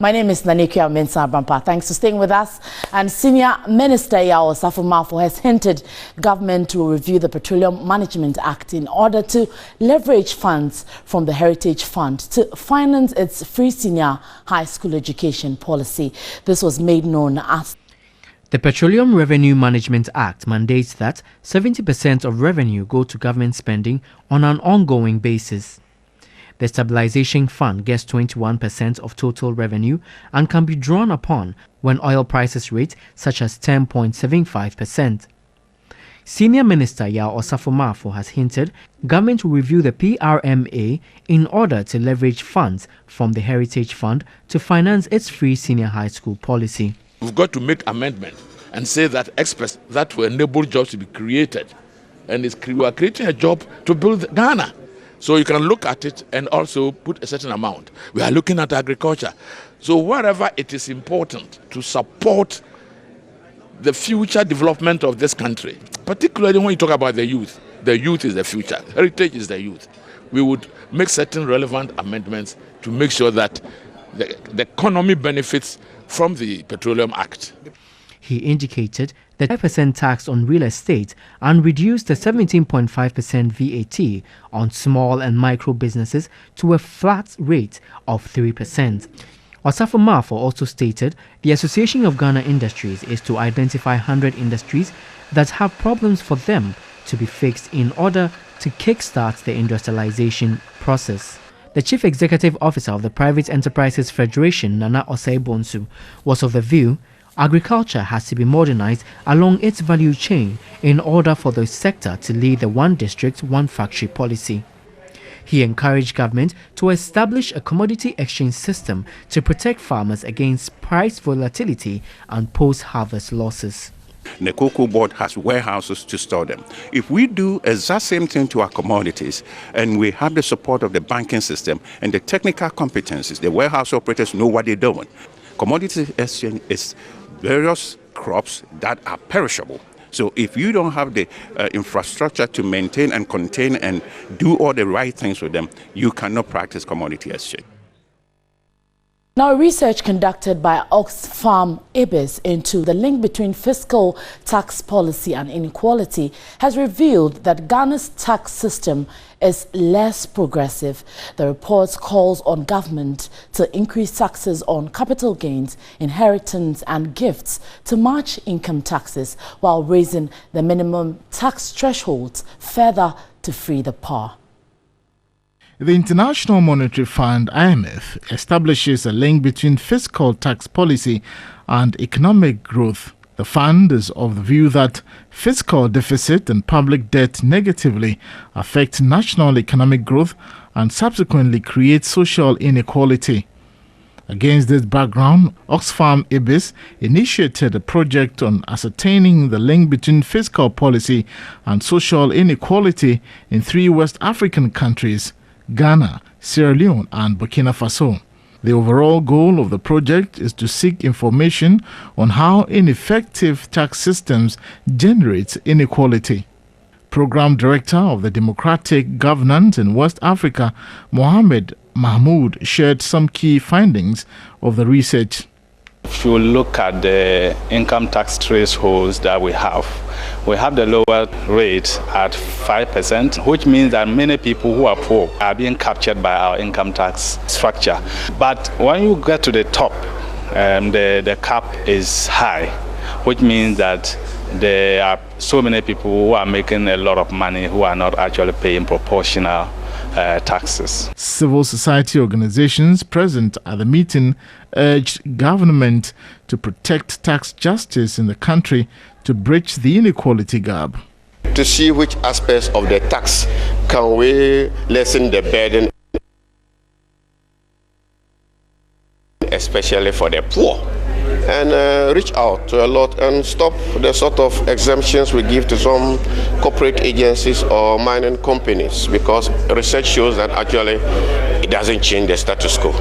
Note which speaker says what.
Speaker 1: My name is Nanekia Mensah Bampa. Thanks for staying with us. And Senior Minister Osafo Marfo has hinted government will review the Petroleum Management Act in order to leverage funds from the Heritage Fund to finance its free senior high school education policy. This was made known as
Speaker 2: the Petroleum Revenue Management Act mandates that 70% of revenue go to government spending on an ongoing basis. The Stabilization Fund gets 21% of total revenue and can be drawn upon when oil prices rate such as 10.75%. Senior Minister Osafo Marfo has hinted government will review the PRMA in order to leverage funds from the Heritage Fund to finance its free senior high school policy.
Speaker 3: We've got to make amendment and say that experts that will enable jobs to be created, and we are creating a job to build Ghana. So you can look at it and also put a certain amount. We are looking at agriculture. So wherever it is important to support the future development of this country, particularly when you talk about the youth is the future, heritage is the youth. We would make certain relevant amendments to make sure that the economy benefits from the Petroleum Act.
Speaker 2: He indicated the 5% tax on real estate and reduced the 17.5% VAT on small and micro businesses to a flat rate of 3%. Osafo Marfo also stated the Association of Ghana Industries is to identify 100 industries that have problems for them to be fixed in order to kickstart the industrialization process. The Chief Executive Officer of the Private Enterprises Federation, Nana Osei-Bonsu, was of the view agriculture has to be modernized along its value chain in order for the sector to lead the one district, one factory policy. He encouraged government to establish a commodity exchange system to protect farmers against price volatility and post-harvest losses.
Speaker 4: The cocoa board has warehouses to store them. If we do exact same thing to our commodities and we have the support of the banking system and the technical competencies, the warehouse operators know what they're doing. Commodity exchange is various crops that are perishable. So if you don't have the infrastructure to maintain and contain and do all the right things with them, you cannot practice commodity exchange.
Speaker 1: Now, research conducted by Oxfam IBIS into the link between fiscal tax policy and inequality has revealed that Ghana's tax system is less progressive. The report calls on government to increase taxes on capital gains, inheritance and gifts to match income taxes while raising the minimum tax thresholds further to free the poor.
Speaker 5: The International Monetary Fund, IMF, establishes a link between fiscal tax policy and economic growth. The fund is of the view that fiscal deficit and public debt negatively affect national economic growth and subsequently create social inequality. Against this background, Oxfam IBIS initiated a project on ascertaining the link between fiscal policy and social inequality in 3 West African countries: Ghana, Sierra Leone and Burkina Faso. The overall goal of the project is to seek information on how ineffective tax systems generate inequality. Program Director of the Democratic Governance in West Africa, Mohamed Mahmoud, shared some key findings of the research.
Speaker 6: If you look at the income tax thresholds that we have the lower rate at 5%, which means that many people who are poor are being captured by our income tax structure. But when you get to the top, the cap is high, which means that there are so many people who are making a lot of money who are not actually paying proportional taxes.
Speaker 5: Civil society organizations present at the meeting urged government to protect tax justice in the country to bridge the inequality gap.
Speaker 7: To see which aspects of the tax can we lessen the burden, especially for the poor, and reach out to a lot and stop the sort of exemptions we give to some corporate agencies or mining companies, because research shows that actually it doesn't change the status quo.